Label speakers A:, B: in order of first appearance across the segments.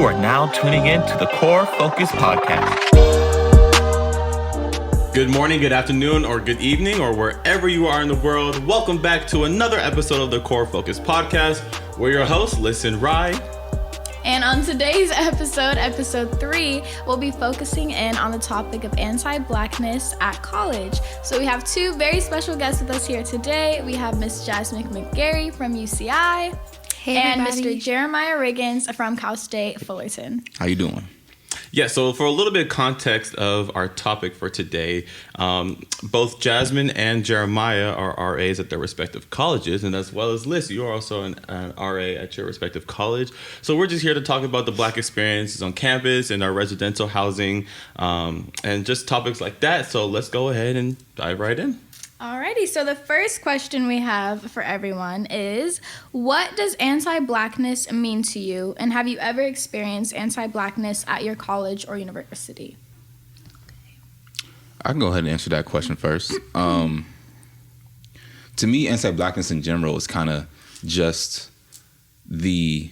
A: are now tuning in to the Core Focus Podcast.
B: Good morning, good afternoon, or good evening, or wherever you are in the world. Welcome back to another episode of the Core Focus Podcast. We're your hosts, Listen Rye.
C: And on today's episode, episode 3, we'll be focusing in on the topic of anti-Blackness at college. So we have two very special guests with us here today. We have Miss Jasmine McGarry from UCI and Mr. Jeremiah Riggins from Cal State Fullerton.
D: How you doing?
B: Yeah, so for a little bit of context of our topic for today, both Jasmine and Jeremiah are RAs at their respective colleges, and as well as Liz, you are also an RA at your respective college. So we're just here to talk about the Black experiences on campus and our residential housing, and just topics like that. So let's go ahead and dive right in.
C: Alrighty, so the first question we have for everyone is, what does anti-Blackness mean to you? And have you ever experienced anti-Blackness at your college or university?
D: I can go ahead and answer that question first. To me, anti-Blackness in general is kind of just the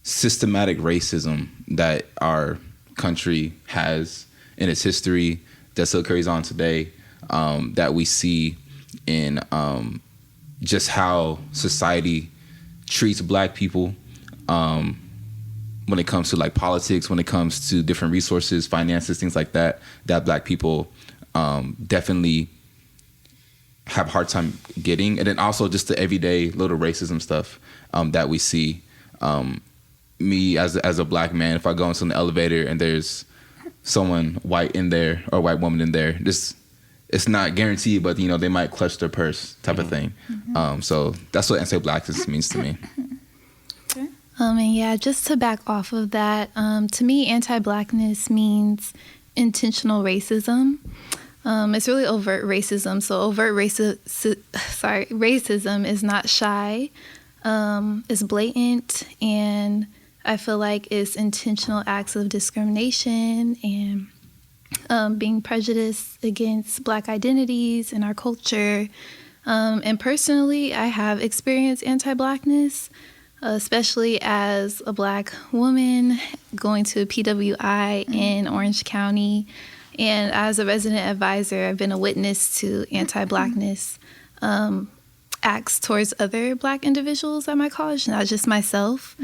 D: systematic racism that our country has in its history that still carries on today. That we see in just how society treats Black people when it comes to like politics, when it comes to different resources, finances, things like that Black people definitely have a hard time getting. And then also just the everyday little racism stuff that we see. Me as a Black man, if I go into an elevator and there's someone white in there or a white woman in there, it's not guaranteed, but they might clutch their purse type of thing. So that's what anti-Blackness means to me.
E: And yeah, just to back off of that, to me, anti-Blackness means intentional racism. It's really overt racism. So overt racism is not shy. It's blatant, and I feel like it's intentional acts of discrimination and being prejudiced against Black identities and our culture. And personally, I have experienced anti-Blackness, especially as a Black woman going to PWI in Orange County. And as a resident advisor, I've been a witness to anti-Blackness acts towards other Black individuals at my college, not just myself.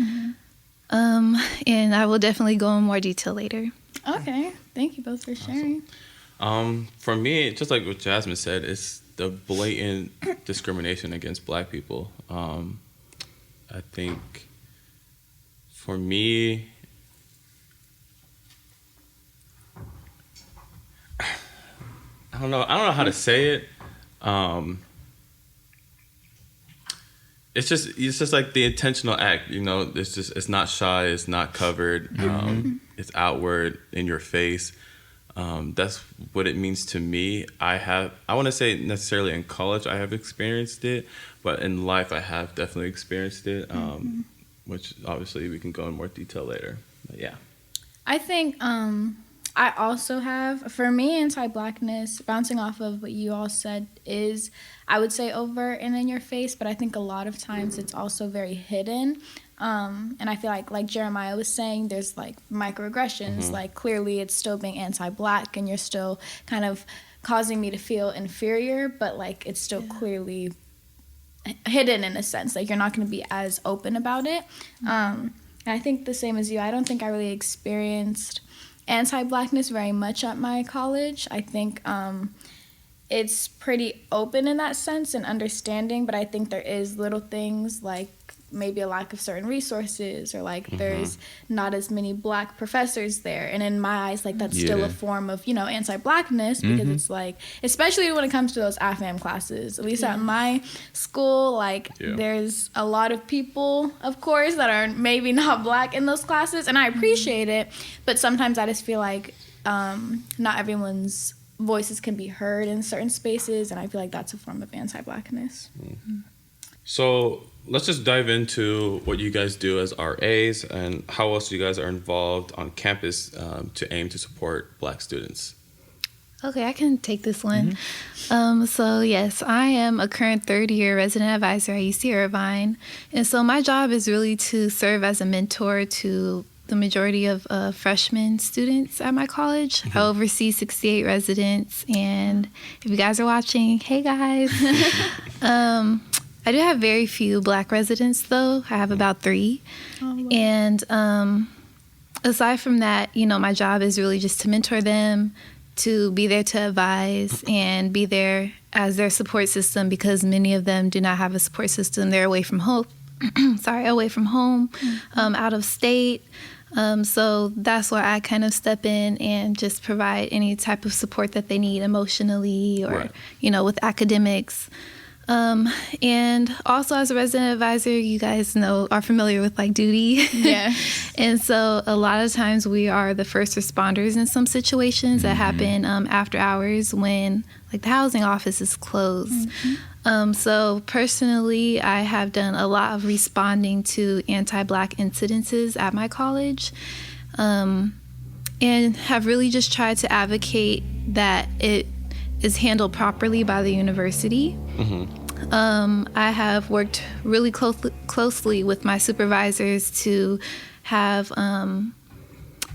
E: And I will definitely go in more detail later.
C: Okay, thank you both for sharing.
B: Awesome. For me, just like what Jasmine said, it's the blatant discrimination against Black people. I think for me, I don't know how to say it. It's just like the intentional act, it's not shy, it's not covered, it's outward, in your face. That's what it means to me. I want to say necessarily in college I have experienced it, but in life I have definitely experienced it, which obviously we can go in more detail later. But yeah.
C: I think I also have, for me, anti-Blackness, bouncing off of what you all said, is, I would say, overt and in your face, but I think a lot of times it's also very hidden. And I feel like Jeremiah was saying, there's like microaggressions, like clearly it's still being anti-Black and you're still kind of causing me to feel inferior, but like it's still clearly hidden in a sense, like you're not going to be as open about it. And I think the same as you, I don't think I really experienced anti-Blackness very much at my college. I think it's pretty open in that sense and understanding, but I think there is little things like maybe a lack of certain resources or like there's not as many Black professors there. And in my eyes, like that's still a form of, anti-Blackness because it's like, especially when it comes to those AFAM classes, at least at my school, like there's a lot of people, of course, that are maybe not Black in those classes. And I appreciate it, but sometimes I just feel like not everyone's voices can be heard in certain spaces. And I feel like that's a form of anti-Blackness.
B: So let's just dive into what you guys do as RAs and how else you guys are involved on campus to aim to support Black students.
E: Okay, I can take this one. So yes, I am a current third-year resident advisor at UC Irvine. And so my job is really to serve as a mentor to the majority of freshman students at my college. I oversee 68 residents. And if you guys are watching, hey guys. I do have very few Black residents, though. I have about 3. Oh, wow. And aside from that, you know, my job is really just to mentor them, to be there to advise and be there as their support system, because many of them do not have a support system. They're away from home, out of state. So that's where I kind of step in and just provide any type of support that they need emotionally or, you know, with academics. And also as a resident advisor, you guys are familiar with like duty. Yeah. And so a lot of times we are the first responders in some situations that happen after hours when like the housing office is closed. So personally, I have done a lot of responding to anti-Black incidences at my college, and have really just tried to advocate that it is handled properly by the university. I have worked really closely with my supervisors to have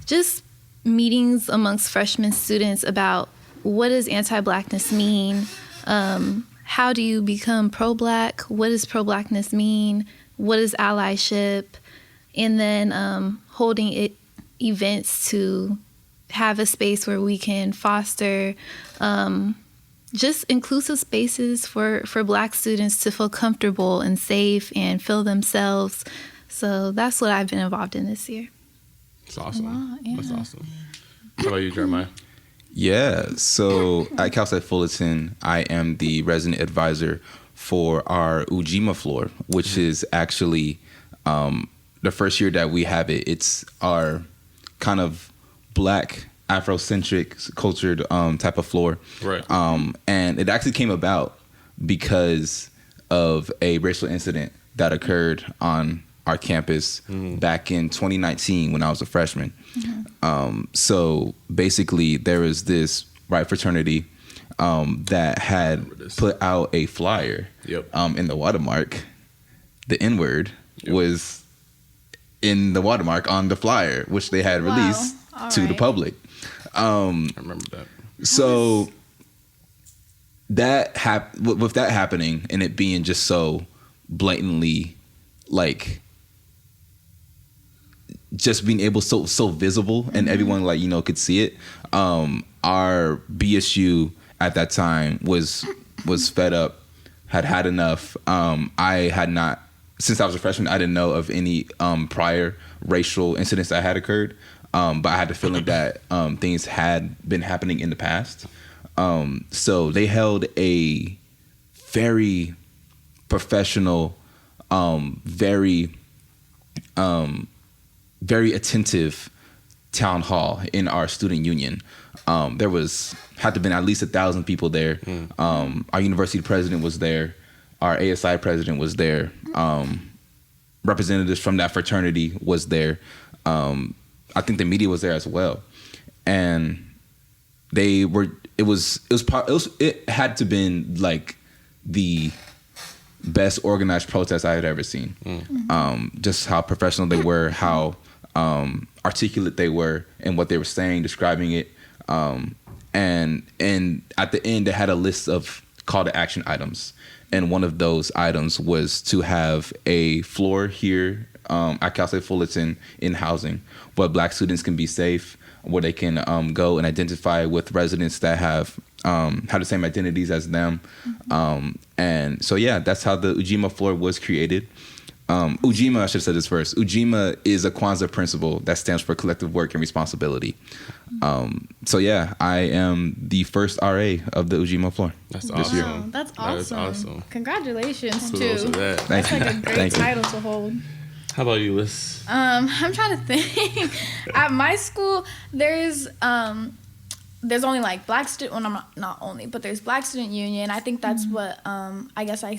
E: just meetings amongst freshman students about what does anti-Blackness mean, how do you become pro-Black, what does pro-Blackness mean, what is allyship, and then holding events to have a space where we can foster just inclusive spaces for Black students to feel comfortable and safe and feel themselves. So that's what I've been involved in this year.
B: That's awesome. Wow, yeah. That's awesome. How about you, Jeremiah?
D: Yeah, so at Cal State Fullerton, I am the resident advisor for our Ujima floor, which is actually the first year that we have it. It's our kind of Black Afrocentric cultured type of floor. Right. And it actually came about because of a racial incident that occurred on our campus back in 2019 when I was a freshman. So basically there was this fraternity that had put out a flyer in the watermark. The N-word was in the watermark on the flyer, which they had released to the public. I remember that. So with that happening and it being just so blatantly like just being able so visible and everyone like, you know, could see it. Our BSU at that time was fed up, had enough. I had not, since I was a freshman, I didn't know of any prior racial incidents that had occurred. But I had the feeling that things had been happening in the past. So they held a very professional, very attentive town hall in our student union. Had to have been at least 1,000 people there. Our university president was there. Our ASI president was there. Representatives from that fraternity was there. I think the media was there as well, and it had to been like the best organized protest I had ever seen. Just how professional they were, how articulate they were in what they were saying, describing it, and at the end they had a list of call to action items, and one of those items was to have a floor here at Cal State Fullerton in housing, where Black students can be safe, where they can go and identify with residents that have the same identities as them. And so, yeah, that's how the Ujima floor was created. Ujima, I should have said this first. Ujima is a Kwanzaa principle that stands for collective work and responsibility. So, yeah, I am the first RA of the Ujima floor.
B: That's awesome.
C: Wow, that's awesome.
B: That is awesome.
C: Congratulations,
B: Kudos
C: too.
B: to that.
C: That's like a great title to hold.
B: How about you, Liz?
C: I'm trying to think. At my school, there's only like Black student. Well, not only, but there's Black Student Union. I think that's what I guess I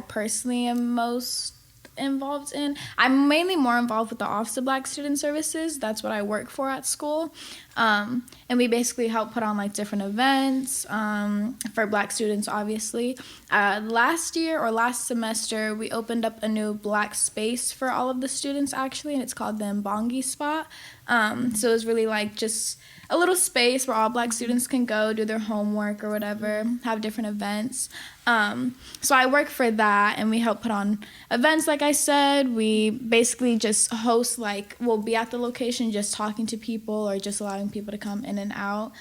C: personally am most involved in. I'm mainly more involved with the Office of Black Student Services. That's what I work for at school. And we basically help put on like different events for Black students, obviously. Last year or last semester, we opened up a new Black space for all of the students, actually, and it's called the Mbongi Spot. So it was really like just a little space where all Black students can go do their homework or whatever, have different events. So I work for that, and we help put on events, like I said. We basically just host, like, we'll be at the location just talking to people or just allowing people to come in and out.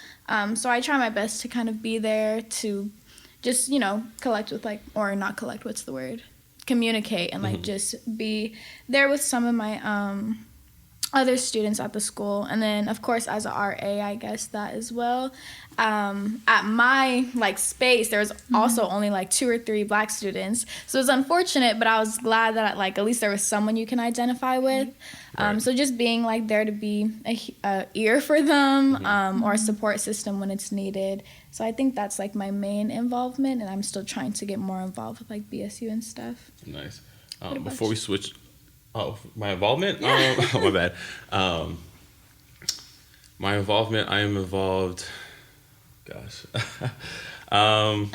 C: So I try my best to kind of be there to just, you know, collect with, like, or not collect, what's the word? Communicate and, like, just be there with some of my other students at the school. And then, of course, as a RA, I guess that as well. At my like space, there was also only like 2 or 3 Black students, so it was unfortunate, but I was glad that like at least there was someone you can identify with. So just being like there to be a ear for them, or a support system when it's needed. So I think that's like my main involvement, and I'm still trying to get more involved with like BSU and stuff.
B: Nice. Before we switch. Oh, my involvement? Yeah. Oh, my bad. My involvement, I am involved... Gosh. I've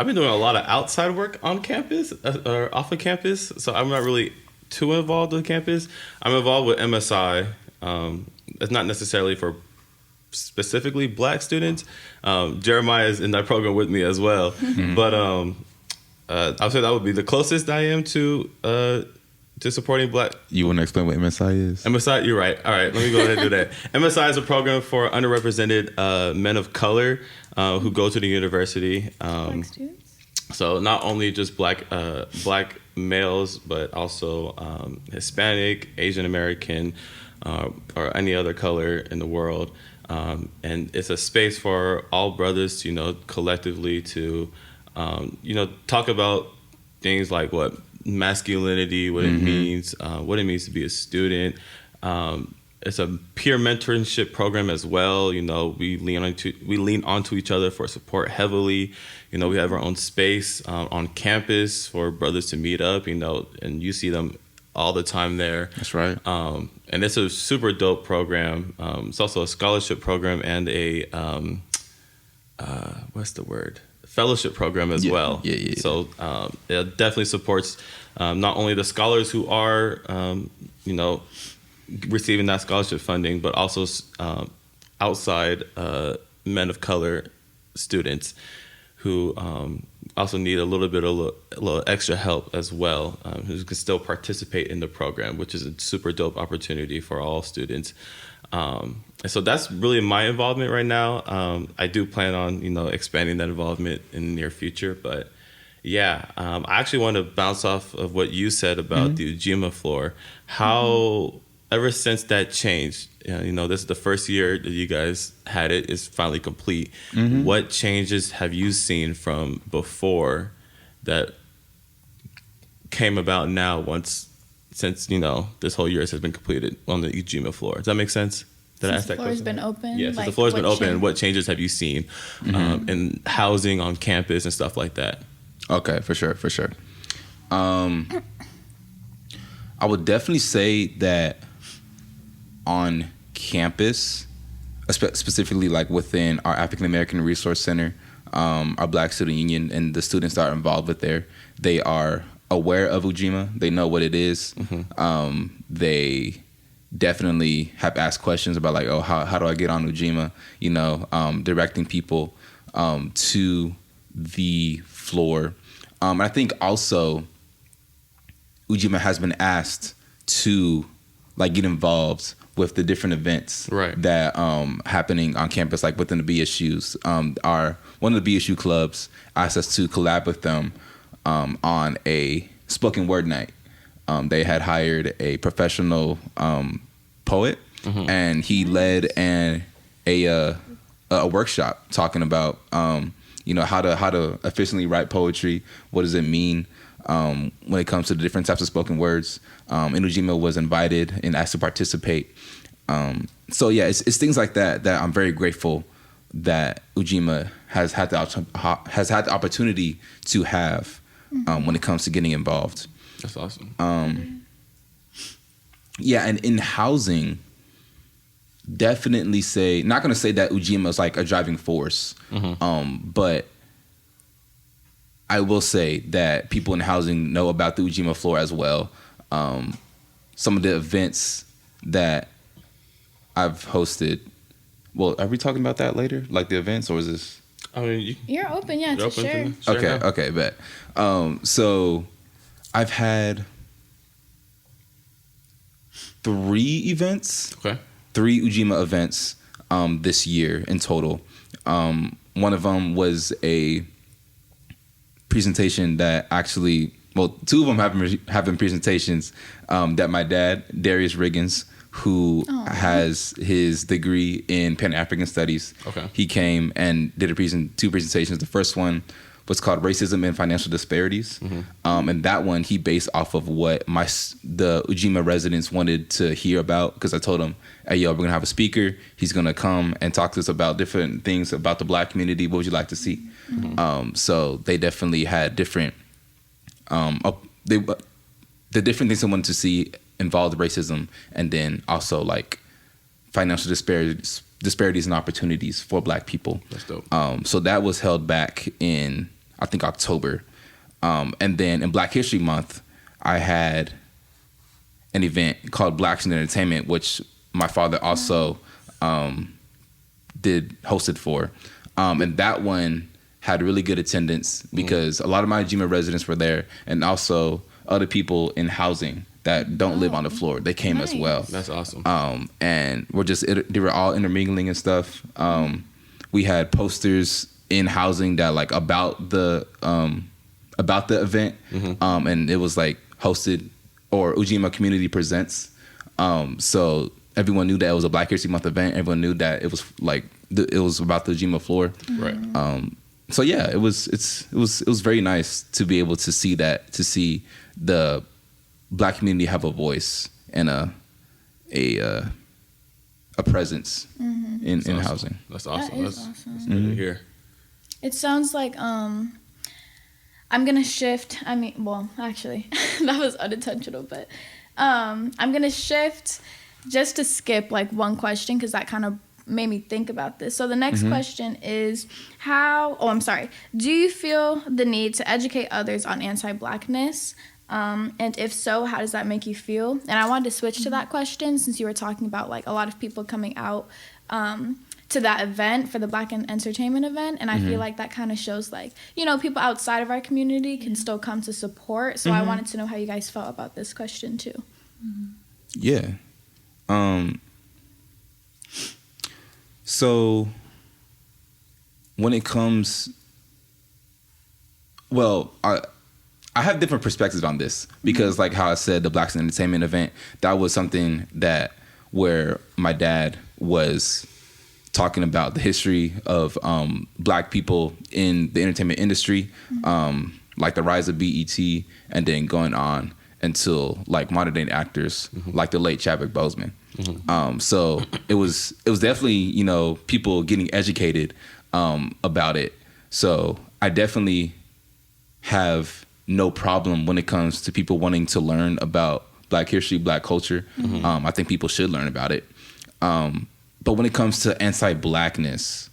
B: been doing a lot of outside work on campus, or off of campus, so I'm not really too involved with campus. I'm involved with MSI. It's not necessarily for specifically Black students. Jeremiah is in that program with me as well. But I'll say that would be the closest I am to supporting Black.
D: You want to explain what MSI is?
B: MSI, you're right. All right, let me go ahead and do that. MSI is a program for underrepresented men of color who go to the university.
C: Black students?
B: So not only just Black males, but also Hispanic, Asian American, or any other color in the world. And it's a space for all brothers to, you know, collectively to, you know, talk about things like what masculinity, what it means to be a student. It's a peer mentorship program as well. You know, we lean onto each other for support heavily. You know, we have our own space on campus for brothers to meet up. You know, and you see them all the time there.
D: That's right.
B: And it's a super dope program. It's also a scholarship program and a what's the word? Fellowship program as well. Yeah. So it definitely supports not only the scholars who are, you know, receiving that scholarship funding, but also outside men of color students who also need a little extra help as well, who can still participate in the program, which is a super dope opportunity for all students. And so that's really my involvement right now. I do plan on, you know, expanding that involvement in the near future. But yeah, I actually want to bounce off of what you said about the Ujima floor. How ever since that changed, you know, this is the first year that you guys had it. It's finally complete. What changes have you seen from before that came about now since, you know, this whole year has been completed on the Ujima floor? Does that make sense?
C: Since the floor has been open?
B: Yeah, since the floor has been open, what changes have you seen in housing on campus and stuff like that?
D: Okay, for sure. I would definitely say that on campus, specifically like within our African American Resource Center, our Black Student Union, and the students that are involved with there, they are aware of Ujima. They know what it is. They definitely have asked questions about like, oh, how do I get on Ujima? You know, directing people to the floor. I think also Ujima has been asked to like get involved with the different events that happening on campus, like within the BSUs. One of the BSU clubs asked us to collab with them on a spoken word night. They had hired a professional poet, and he led a workshop talking about you know, how to efficiently write poetry. What does it mean when it comes to the different types of spoken words? And Ujima was invited and asked to participate. So yeah, it's things like that I'm very grateful that Ujima has had the opportunity to have when it comes to getting involved.
B: That's awesome.
D: Yeah, and in housing, definitely say, not going to say that Ujima is like a driving force, but I will say that people in housing know about the Ujima floor as well. Some of the events that I've hosted. Well, are we talking about that later? Like the events, or is this?
B: I mean,
C: You're open, yeah, to
B: open
C: share.
B: to share now.
D: Okay, bet. So I've had 3 events.
B: Okay.
D: 3 Ujima events this year in total. One of them was a presentation that actually, well, 2 of them have been presentations that my dad, Darius Riggins, who has his degree in Pan-African Studies, he came and did 2 presentations. The first one was called Racism and Financial Disparities. And that one he based off of what the Ujima residents wanted to hear about, because I told him, hey, yo, we're going to have a speaker. He's going to come and talk to us about different things about the Black community. What would you like to see? So they definitely had different, the different things they wanted to see involved racism, and then also like financial disparities and opportunities for Black people.
B: That's dope.
D: So that was held back in, I think, October. And then in Black History Month, I had an event called Blacks in Entertainment, which my father also hosted for. And that one had really good attendance because a lot of my Ujima residents were there, and also other people in housing that don't live on the floor. They came as well.
B: That's awesome.
D: And they were all intermingling and stuff. We had posters in housing that like about the event, and it was like hosted, or Ujima Community Presents. So everyone knew that it was a Black History Month event. Everyone knew that it was like it was about the Ujima floor.
B: Right.
D: So yeah, it was very nice to be able to see that, to see the Black community have a voice and a presence in
B: awesome.
D: housing.
B: That's awesome.
C: That is
B: That's
C: awesome.
B: good to hear.
C: It sounds like I'm gonna shift. I mean, well, actually, that was unintentional, but I'm gonna shift just to skip like one question because that kind of made me think about this. So the next question is do you feel the need to educate others on anti-Blackness? And if so, how does that make you feel? And I wanted to switch to that question since you were talking about like a lot of people coming out to that event for the Black Entertainment event. And I feel like that kind of shows like, you know, people outside of our community can still come to support. So I wanted to know how you guys felt about this question too.
D: Yeah. So when it comes, well, I have different perspectives on this because like how I said, the Blacks in Entertainment event, that was something that where my dad was talking about the history of Black people in the entertainment industry, like the rise of BET, and then going on until like modern day actors like the late Chadwick Boseman. So it was definitely, you know, people getting educated about it. So I definitely have no problem when it comes to people wanting to learn about Black history, Black culture. I think people should learn about it. But when it comes to anti-Blackness,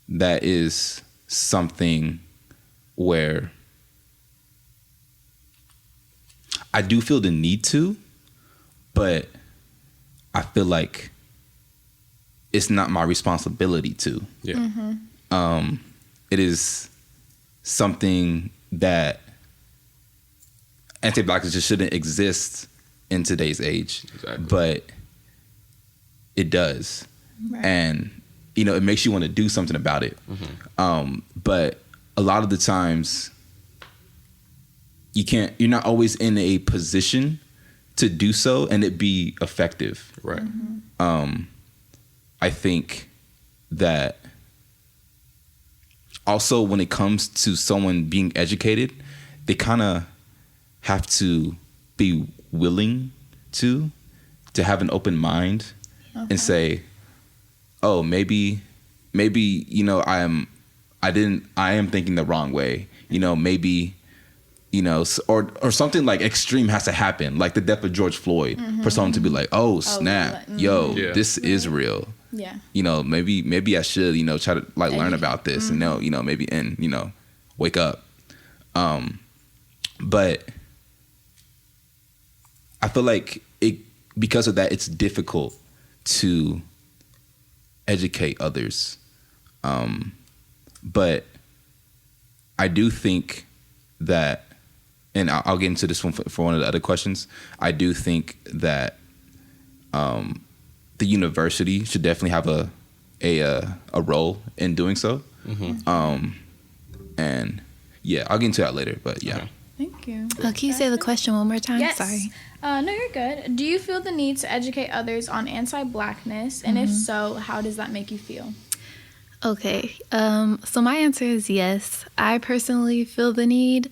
D: that is something where I do feel the need to, but I feel like it's not my responsibility to.
B: Yeah.
D: It is something that anti-Blackness just shouldn't exist in today's age.
B: Exactly.
D: But it does.
C: Right.
D: And, you know, it makes you want to do something about it. But a lot of the times you're not always in a position to do so and it be effective.
B: Right.
D: I think that also when it comes to someone being educated, they kind of have to be willing to have an open mind and say, oh, maybe, you know, I am thinking the wrong way. You know, maybe, you know, or something like extreme has to happen, like the death of George Floyd, for someone to be like, oh snap, yo, this is real.
C: Yeah.
D: You know, maybe I should, you know, try to like learn about this and know, you know, maybe and you know, wake up. But I feel like because of that, it's difficult to educate others. But I do think that, and I'll get into this one for one of the other questions. I do think that the university should definitely have a role in doing so. And yeah, I'll get into that later. But yeah.
B: Okay.
C: Thank you.
E: Can you say the question one more time?
C: Yes.
E: Sorry.
C: No, you're good. Do you feel the need to educate others on anti-Blackness? And if so, how does that make you feel?
E: Okay. So my answer is yes. I personally feel the need.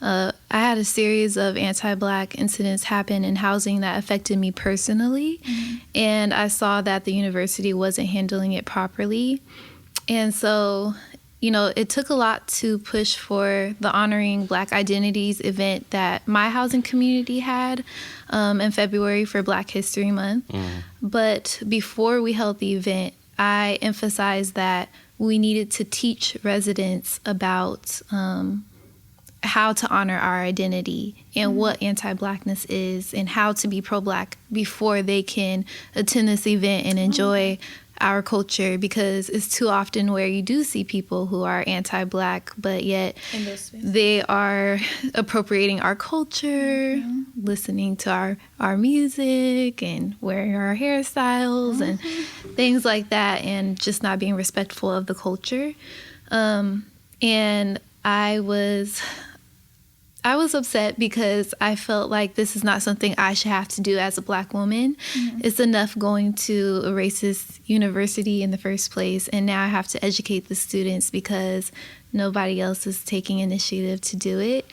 E: I had a series of anti-Black incidents happen in housing that affected me personally. And I saw that the university wasn't handling it properly. And so, you know, it took a lot to push for the Honoring Black Identities event that my housing community had in February for Black History Month. But before we held the event, I emphasized that we needed to teach residents about how to honor our identity and what anti-Blackness is and how to be pro-Black before they can attend this event and enjoy our culture, because it's too often where you do see people who are anti-Black, but yet they are appropriating our culture, listening to our music and wearing our hairstyles and things like that, and just not being respectful of the culture. And I was upset because I felt like this is not something I should have to do as a Black woman. It's enough going to a racist university in the first place, and now I have to educate the students because nobody else is taking initiative to do it.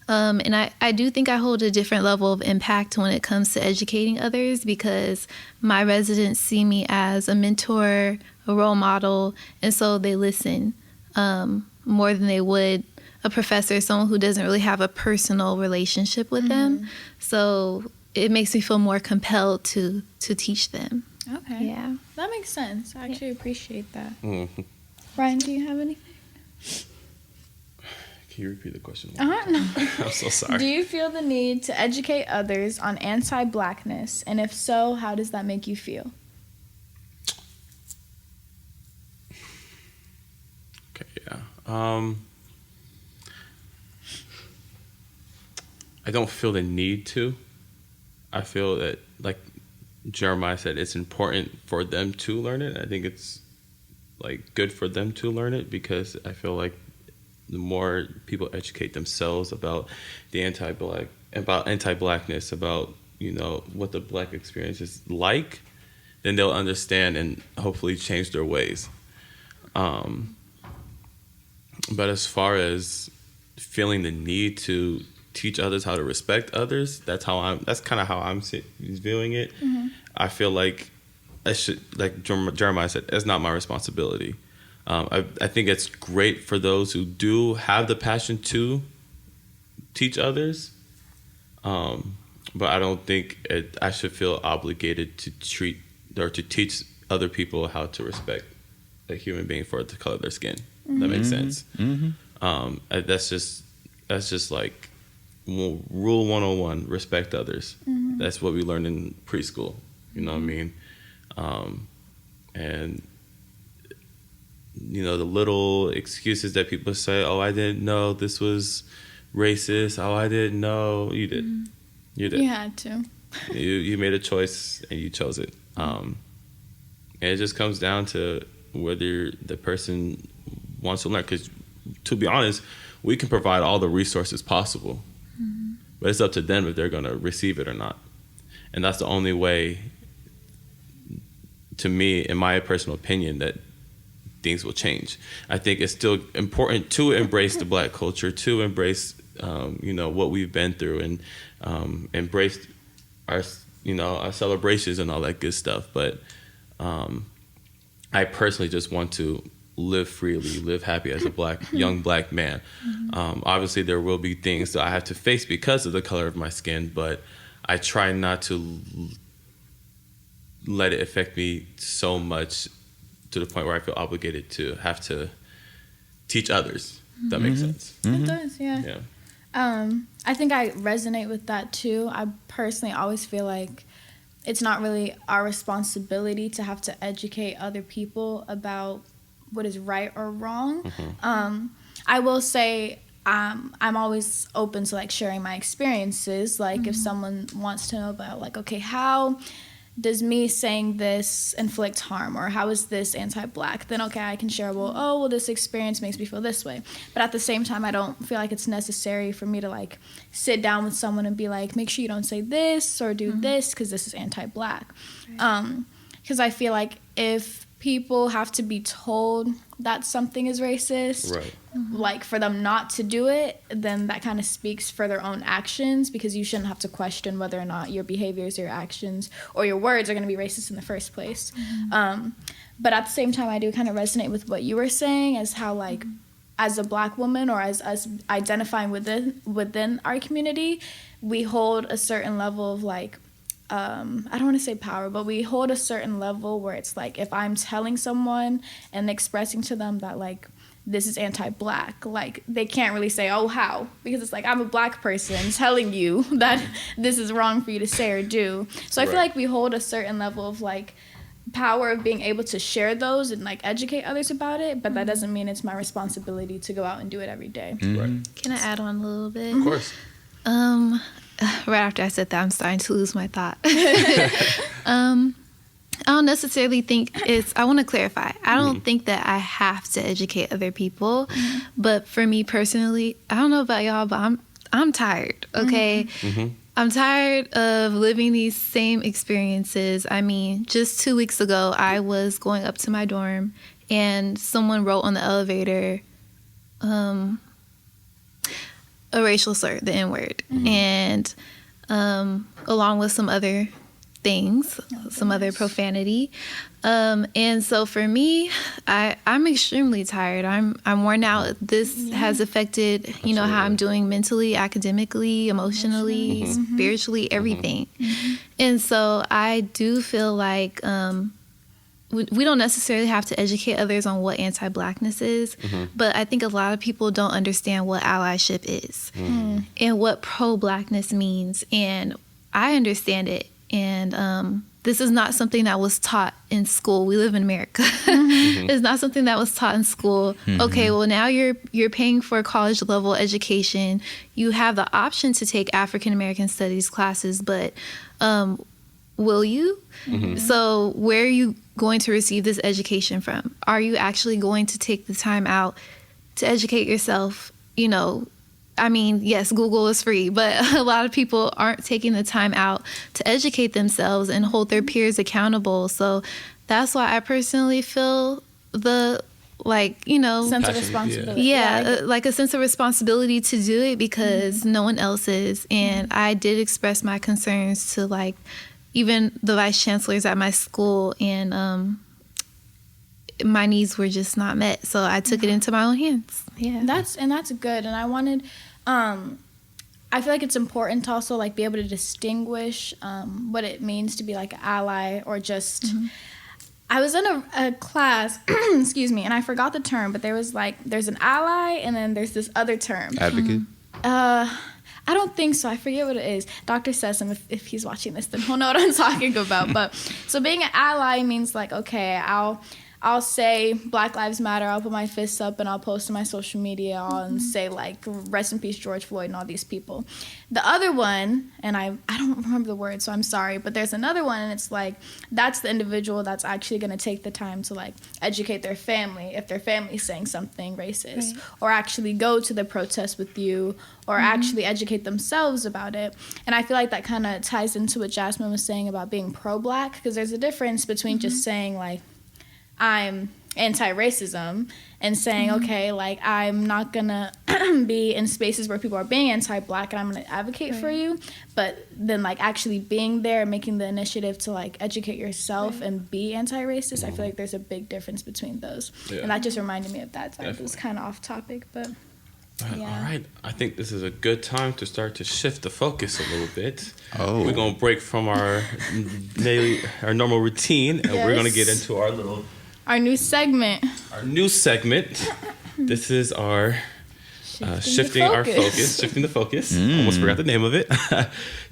E: And I do think I hold a different level of impact when it comes to educating others, because my residents see me as a mentor, a role model, and so they listen more than they would a professor, someone who doesn't really have a personal relationship with them. So it makes me feel more compelled to teach them.
C: Okay.
E: Yeah.
C: That makes sense. I actually appreciate that. Ryan, do you have anything?
B: Can you repeat the question?
C: No.
B: I'm so sorry.
C: Do you feel the need to educate others on anti-Blackness? And if so, how does that make you feel?
B: Okay, yeah. I don't feel the need to. I feel that, like Jeremiah said, it's important for them to learn it. I think it's like good for them to learn it, because I feel like the more people educate themselves about the anti-Blackness, about, you know, what the Black experience is like, then they'll understand and hopefully change their ways. But as far as feeling the need to teach others how to respect others, that's kind of how I'm viewing it. I feel like I should, like Jeremiah said, it's not my responsibility. I think it's great for those who do have the passion to teach others, but I don't think I should feel obligated to treat or to teach other people how to respect a human being for the color of their skin. That makes sense. That's just like rule 101, respect others. That's what we learned in preschool, you know what I mean? And you know, the little excuses that people say, oh, I didn't know this was racist, oh, I didn't know. You did. You did.
C: You had to.
B: You made a choice and you chose it. And it just comes down to whether the person wants to learn, because to be honest, we can provide all the resources possible, but it's up to them if they're going to receive it or not. And that's the only way, to me, in my personal opinion, that things will change. I think it's still important to embrace the Black culture, to embrace you know, what we've been through, and embrace our, you know, our celebrations and all that good stuff. But I personally just want to live freely, live happy as a young black man. Obviously, there will be things that I have to face because of the color of my skin, but I try not to let it affect me so much to the point where I feel obligated to have to teach others. If that makes sense.
C: It does, yeah. I think I resonate with that too. I personally always feel like it's not really our responsibility to have to educate other people about what is right or wrong. I will say I'm always open to like sharing my experiences. Like if someone wants to know about like, okay, how does me saying this inflict harm, or how is this anti-black, then okay, I can share, well, this experience makes me feel this way. But at the same time, I don't feel like it's necessary for me to like sit down with someone and be like, make sure you don't say this or do this because this is anti-black. Because I feel like if people have to be told that something is racist, like for them not to do it, then that kind of speaks for their own actions, because you shouldn't have to question whether or not your behaviors, your actions, or your words are going to be racist in the first place. But at the same time, I do kind of resonate with what you were saying, as how like as a black woman, or as us identifying within our community, we hold a certain level of like, I don't want to say power, but we hold a certain level where it's like if I'm telling someone and expressing to them that like this is anti-black, like they can't really say, oh, how? Because it's like I'm a black person telling you that this is wrong for you to say or do. So I feel like we hold a certain level of like power of being able to share those and like educate others about it, but that doesn't mean it's my responsibility to go out and do it every day.
E: Can I add on a little bit?
B: Of course.
E: Right after I said that, I'm starting to lose my thought. I don't necessarily think I want to clarify. I don't think that I have to educate other people. But for me personally, I don't know about y'all, but I'm tired, okay? I'm tired of living these same experiences. I mean, just 2 weeks ago, I was going up to my dorm and someone wrote on the elevator, a racial slur, the N-word, and along with some other things, some other profanity. And so for me, I'm extremely tired. I'm worn out. This has affected, how I'm doing mentally, academically, emotionally, spiritually, everything. And so I do feel like we don't necessarily have to educate others on what anti-blackness is, but I think a lot of people don't understand what allyship is and what pro-blackness means. And I understand it. And this is not something that was taught in school. We live in America. It's not something that was taught in school. Okay, well, now you're paying for a college level education. You have the option to take African American studies classes, but will you? So where are you going to receive this education from? Are you actually going to take the time out to educate yourself? I mean, yes, Google is free, but a lot of people aren't taking the time out to educate themselves and hold their peers accountable. So that's why I personally feel the
C: sense of responsibility.
E: Yeah, like a sense of responsibility to do it because no one else is. And I did express my concerns to like even the vice chancellors at my school, and my needs were just not met. So I took it into my own hands. Yeah,
C: that's good. And I wanted, I feel like it's important to also like be able to distinguish what it means to be like an ally or just. I was in a class, excuse me, and I forgot the term, but there's an ally and then there's this other term.
D: Advocate?
C: I don't think so. I forget what it is. Dr. Sessom, if he's watching this, then he'll know what I'm talking about. But so being an ally means like, okay, I'll say Black Lives Matter. I'll put my fists up and I'll post on my social media and say like, rest in peace, George Floyd and all these people. The other one, and I don't remember the word, so I'm sorry, but there's another one, and it's like, that's the individual that's actually going to take the time to like educate their family if their family's saying something racist, or actually go to the protest with you, or actually educate themselves about it. And I feel like that kind of ties into what Jasmine was saying about being pro-Black, because there's a difference between just saying like, I'm anti-racism and saying, okay, like, I'm not gonna be in spaces where people are being anti-Black and I'm gonna advocate for you, but then like actually being there, making the initiative to like educate yourself and be anti-racist, I feel like there's a big difference between those. And that just reminded me of that. It was kind of off topic, but yeah.
B: All right, I think this is a good time to start to shift the focus a little bit.
D: Oh.
B: We're gonna break from our normal routine, and we're gonna get into
C: our new segment.
B: This is our shifting the focus. Almost forgot the name of it.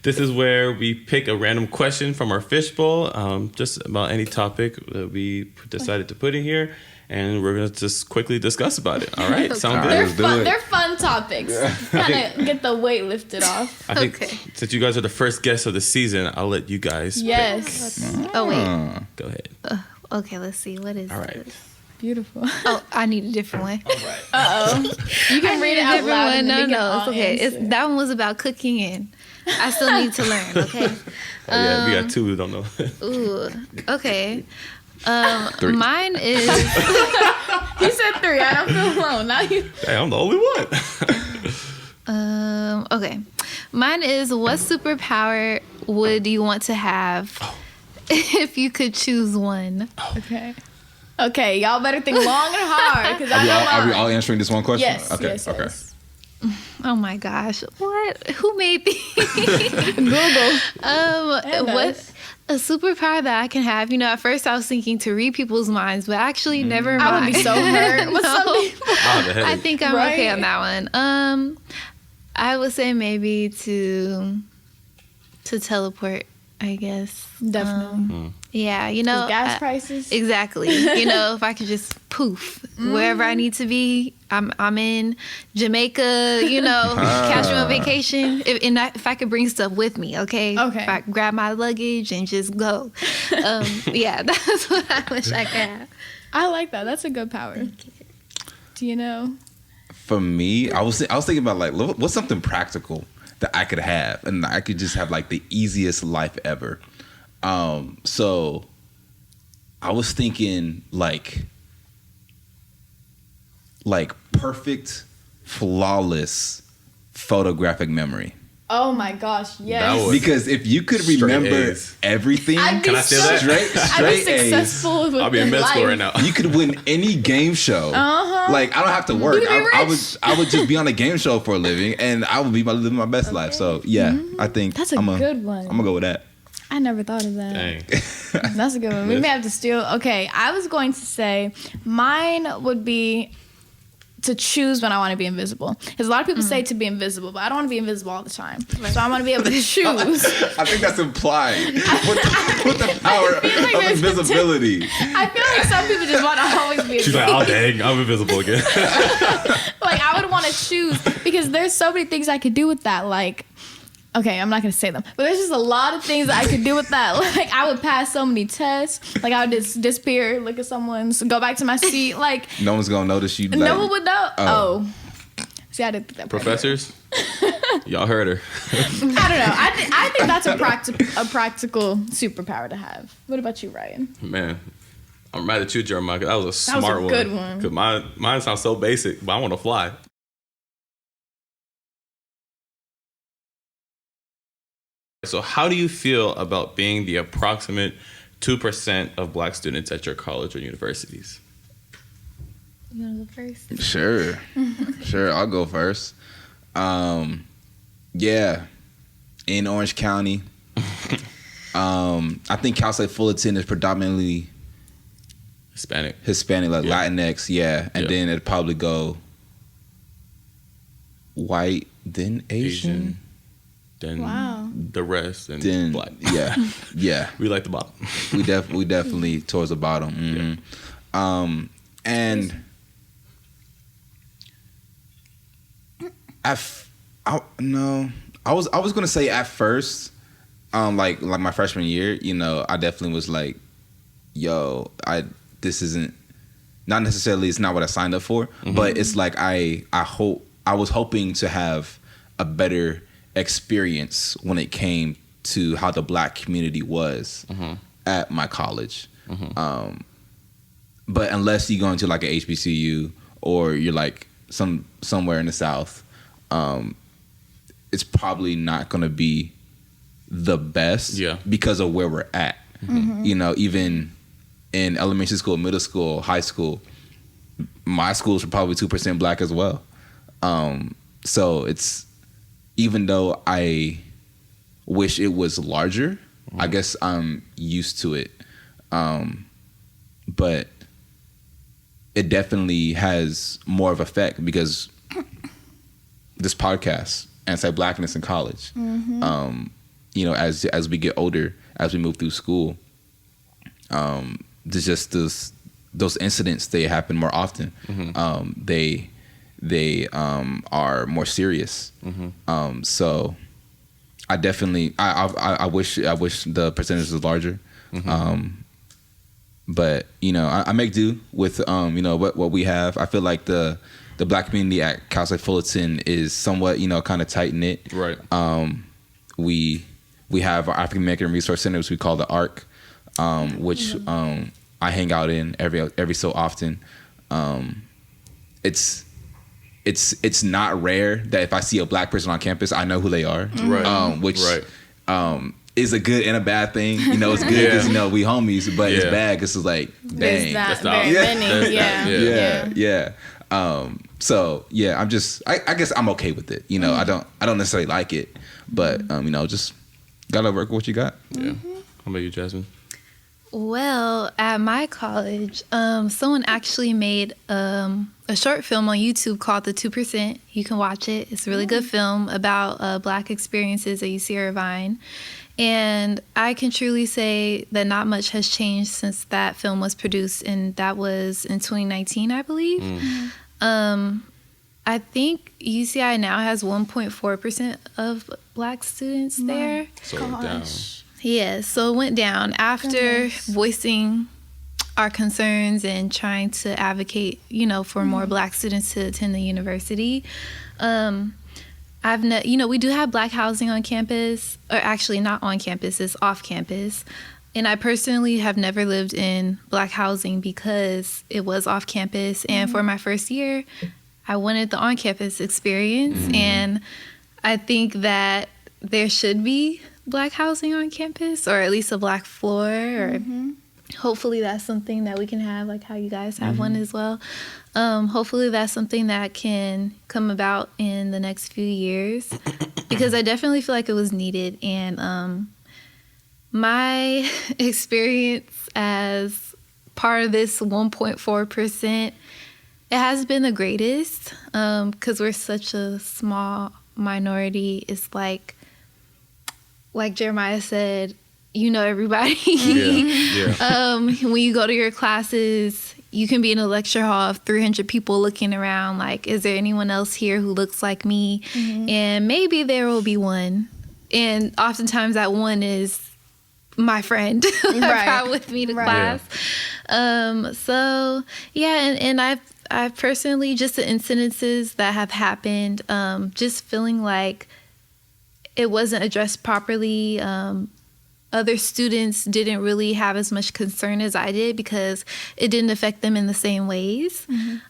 B: This is where we pick a random question from our fishbowl, just about any topic that we decided to put in here. And we're going to just quickly discuss about it. All right? Sound good?
C: They're fun topics. Kind of get the weight lifted off.
B: I think since you guys are the first guests of the season, I'll let you guys pick.
E: Oh, wait.
B: Go ahead.
E: Okay, let's see. What is
B: All right.
E: this?
C: Beautiful.
E: Oh, I need a different one.
B: All right.
C: Uh-oh. You can read it out loud. And
E: No,
C: it's
E: okay. That one was about cooking and I still need to learn, okay?
B: Yeah, we got two who don't know.
E: Ooh, okay.
D: 3.
E: Mine is...
C: He said 3. I don't feel alone. Now you...
B: Hey, I'm the only one.
E: Okay. Mine is, what superpower would you want to have if you could choose one?
C: Okay, y'all better think long and hard because I know
D: Are we
C: mine.
D: all answering this one question?
C: Yes,
D: Okay.
C: yes,
D: Okay.
C: yes.
E: Oh my gosh. What? Who made these?
C: Google.
E: What a superpower that I can have. You know, at first I was thinking to read people's minds, but actually never mind.
C: I would be so hurt with some people.
E: I think I'm okay on that one. I would say maybe to teleport, I guess.
C: Definitely.
E: Yeah, you know.
C: Gas prices.
E: Exactly. You know, if I could just poof wherever I need to be. I'm in Jamaica, you know, catch me on vacation. If I could bring stuff with me, okay?
C: Okay.
E: If I grab my luggage and just go. Yeah, that's what I wish I could have.
C: I like that. That's a good power. Do you know?
D: For me, I was thinking about like what's something practical that I could have, and I could just have like the easiest life ever. So I was thinking like perfect, flawless photographic memory.
C: Oh my gosh, yes.
B: That was
D: Because if you could remember
B: A's.
D: everything,
C: I'd be
B: Can I say that?
C: I'd be
D: straight A's.
C: successful with
B: I'll be in med school right now.
D: You could win any game show. Like I don't have to work.
C: You could be
D: I would just be on a game show for a living, and I would be living my best life. So yeah, I think
C: That's a good one.
D: I'm gonna go with that.
C: I never thought of that.
B: Dang.
C: That's a good one. We may have to steal. Okay, I was going to say mine would be to choose when I want to be invisible. Because a lot of people say to be invisible, but I don't want to be invisible all the time. So I want to be able to choose.
D: I think that's implied. With the power
C: like
D: of
C: there's
D: invisibility.
C: I feel like some people just want to always be
B: She's
C: invisible.
B: like, oh, dang, I'm invisible again.
C: Like, I would want to choose because there's so many things I could do with that. Like, okay, I'm not going to say them. But there's just a lot of things I could do with that. Like, I would pass so many tests. Like, I would just disappear, look at someone's, go back to my seat. Like,
D: No one's gonna notice you.
C: no one would know. Oh. See, I didn't think that.
B: Professors, y'all heard her.
C: I don't know. I think that's a practical superpower to have. What about you, Ryan?
B: Man, I'm mad at you, Jeremiah. 'Cause that was a smart one.
C: good one.
B: Because mine sounds so basic, but I want to fly. So how do you feel about being the approximate 2% of Black students at your college or universities?
E: You want to go first?
D: Sure. I'll go first. Yeah, in Orange County. I think Cal State Fullerton is predominantly
B: Hispanic,
D: like
B: Yeah.
D: Latinx, yeah, and then it'd probably go white, then Asian.
B: then
C: Wow.
B: the rest, and
D: Then
B: Black.
D: yeah.
B: We like the bottom.
D: we definitely towards the bottom. Mhm. And I was gonna say at first, like my freshman year, you know, I definitely was like, yo, this isn't not necessarily it's not what I signed up for, but it's like I was hoping to have a better experience when it came to how the Black community was at my college. but unless you go into like an HBCU or you're like somewhere in the South, it's probably not going to be the best because of where we're at. You know, even in elementary school, middle school, high school, my schools are probably 2% black as well. So it's, even though I wish it was larger, I guess I'm used to it. But it definitely has more of effect because this podcast, Anti-Blackness in college, you know, as we get older, as we move through school, there's just those incidents, they happen more often. They are more serious. So I definitely I wish the percentage was larger. But you know, I make do with you know what we have. I feel like the Black community at Cal State Fullerton is somewhat, you know, kind of tight knit. Right. We have our African American Resource Center, which we call the ARC, which I hang out in every so often. It's not rare that if I see a black person on campus, I know who they are. Right. Which is a good and a bad thing. You know, it's good because you know we homies, but it's bad because it's like, dang,
C: that's not very many.
D: Yeah. So yeah, I guess I'm okay with it. You know, I don't necessarily like it, but you know, just gotta work with what you got.
B: Yeah. How about you, Jasmine?
E: Well, at my college, someone actually made a short film on YouTube called The 2%. You can watch it. It's a really good film about black experiences at UC Irvine. And I can truly say that not much has changed since that film was produced, and that was in 2019, I believe. I think UCI now has 1.4% of black students there.
B: So it went down.
E: Yeah, so it went down after voicing our concerns and trying to advocate, you know, for more black students to attend the university. You know, we do have black housing on campus, or actually not on campus, it's off campus. And I personally have never lived in black housing because it was off campus. And for my first year, I wanted the on-campus experience. And I think that there should be black housing on campus, or at least a black floor, or hopefully that's something that we can have, like how you guys have one as well. Hopefully that's something that can come about in the next few years, because I definitely feel like it was needed. And my experience as part of this 1.4%, it has been the greatest, because we're such a small minority. It's like Jeremiah said, you know everybody. When you go to your classes, you can be in a lecture hall of 300 people looking around like, is there anyone else here who looks like me? And maybe there will be one. And oftentimes that one is my friend I brought with me to class. So, yeah, and I've personally, just the incidences that have happened, just feeling like it wasn't addressed properly. Other students didn't really have as much concern as I did because it didn't affect them in the same ways.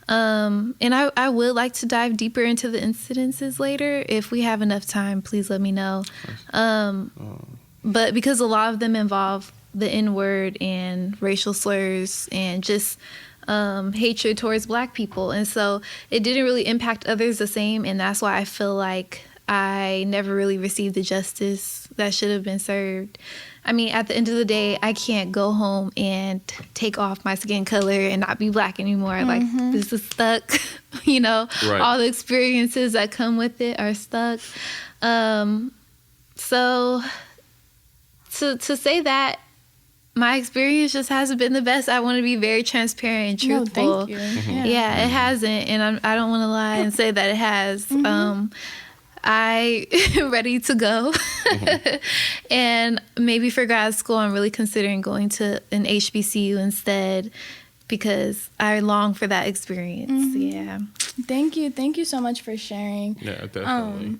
E: And I would like to dive deeper into the incidences later. If we have enough time, please let me know. But because a lot of them involve the N-word and racial slurs and just hatred towards black people. And so it didn't really impact others the same. And that's why I feel like I never really received the justice that should have been served. I mean, at the end of the day, I can't go home and take off my skin color and not be black anymore. Like, this is stuck, you know? All the experiences that come with it are stuck. So to say that my experience just hasn't been the best, I want to be very transparent and truthful.
C: No, thank you.
E: Yeah, it hasn't, and I don't want to lie and say that it has. I am ready to go. And maybe for grad school, I'm really considering going to an HBCU instead because I long for that experience. Yeah.
C: Thank you so much for sharing.
B: Yeah, definitely.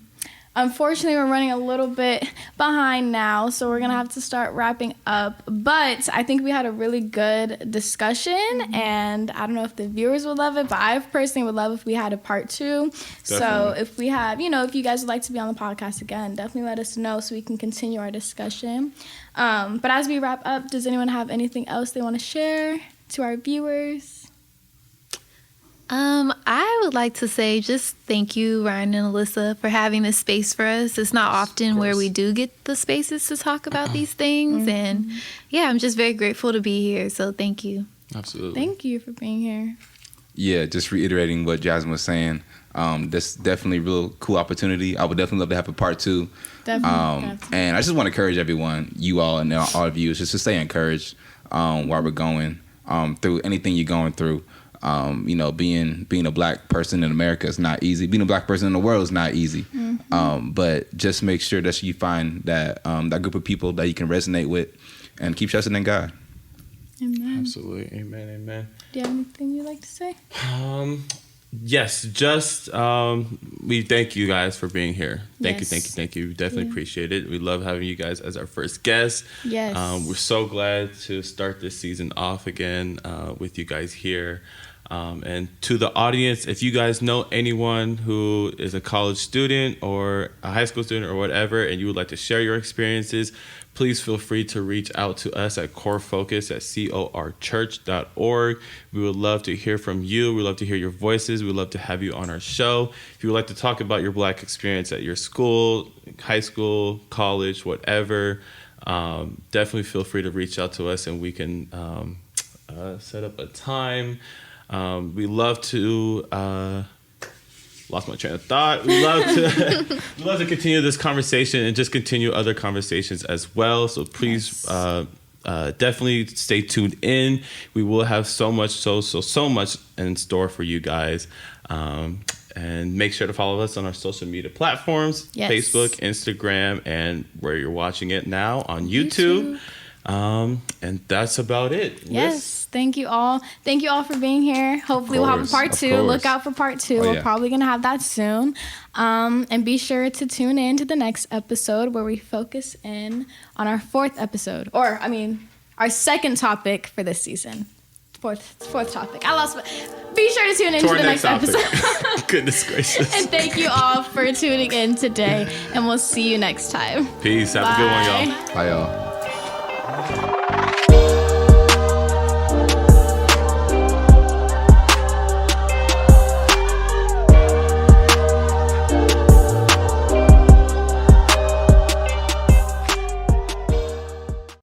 C: unfortunately, we're running a little bit behind now, so we're going to have to start wrapping up. But I think we had a really good discussion, and I don't know if the viewers would love it, but I personally would love if we had a part 2. Definitely. So if we have, if you guys would like to be on the podcast again, definitely let us know so we can continue our discussion. But as we wrap up, does anyone have anything else they want to share to our viewers?
E: I would like to say just thank you, Ryan and Alyssa, for having this space for us. It's not often where we do get the spaces to talk about these things. And yeah, I'm just very grateful to be here. So thank you.
B: Absolutely.
C: Thank you for being here.
D: Yeah, just reiterating what Jasmine was saying. This definitely a real cool opportunity. I would definitely love to have a part 2.
C: Definitely.
D: And I just want to encourage everyone, you all and all of you, just to stay encouraged while we're going through anything you're going through. Being a black person in America is not easy. Being a black person in the world is not easy. But just make sure that you find that that group of people that you can resonate with, and keep trusting in God.
C: Amen.
B: Absolutely. Amen.
C: Do you have anything you'd like to say?
B: Yes, just we thank you guys for being here. Thank you. We definitely appreciate it. We love having you guys as our first guest.
C: Yes.
B: We're so glad to start this season off again with you guys here. And to the audience, if you guys know anyone who is a college student or a high school student or whatever, and you would like to share your experiences, please feel free to reach out to us at corefocus@corchurch.org. We would love to hear from you. We'd love to hear your voices. We'd love to have you on our show. If you would like to talk about your black experience at your school, high school, college, whatever, definitely feel free to reach out to us, and we can set up a time. We love to lost my train of thought. We love to continue this conversation and just continue other conversations as well. So please definitely stay tuned in. We will have so much in store for you guys. And make sure to follow us on our social media platforms, Facebook, Instagram, and where you're watching it now on YouTube. And that's about it.
C: Yes. Thank you all. Thank you all for being here. Hopefully we'll have a part 2. Look out for part 2. We're probably going to have that soon. And be sure to tune in to the next episode where we focus in on our 4th episode. Our second topic for this season. Fourth topic. I lost my... Be sure to tune in to the next episode.
B: Goodness gracious.
C: And thank you all for tuning in today. And we'll see you next time.
B: Peace. Have a good one, y'all.
D: Bye, y'all.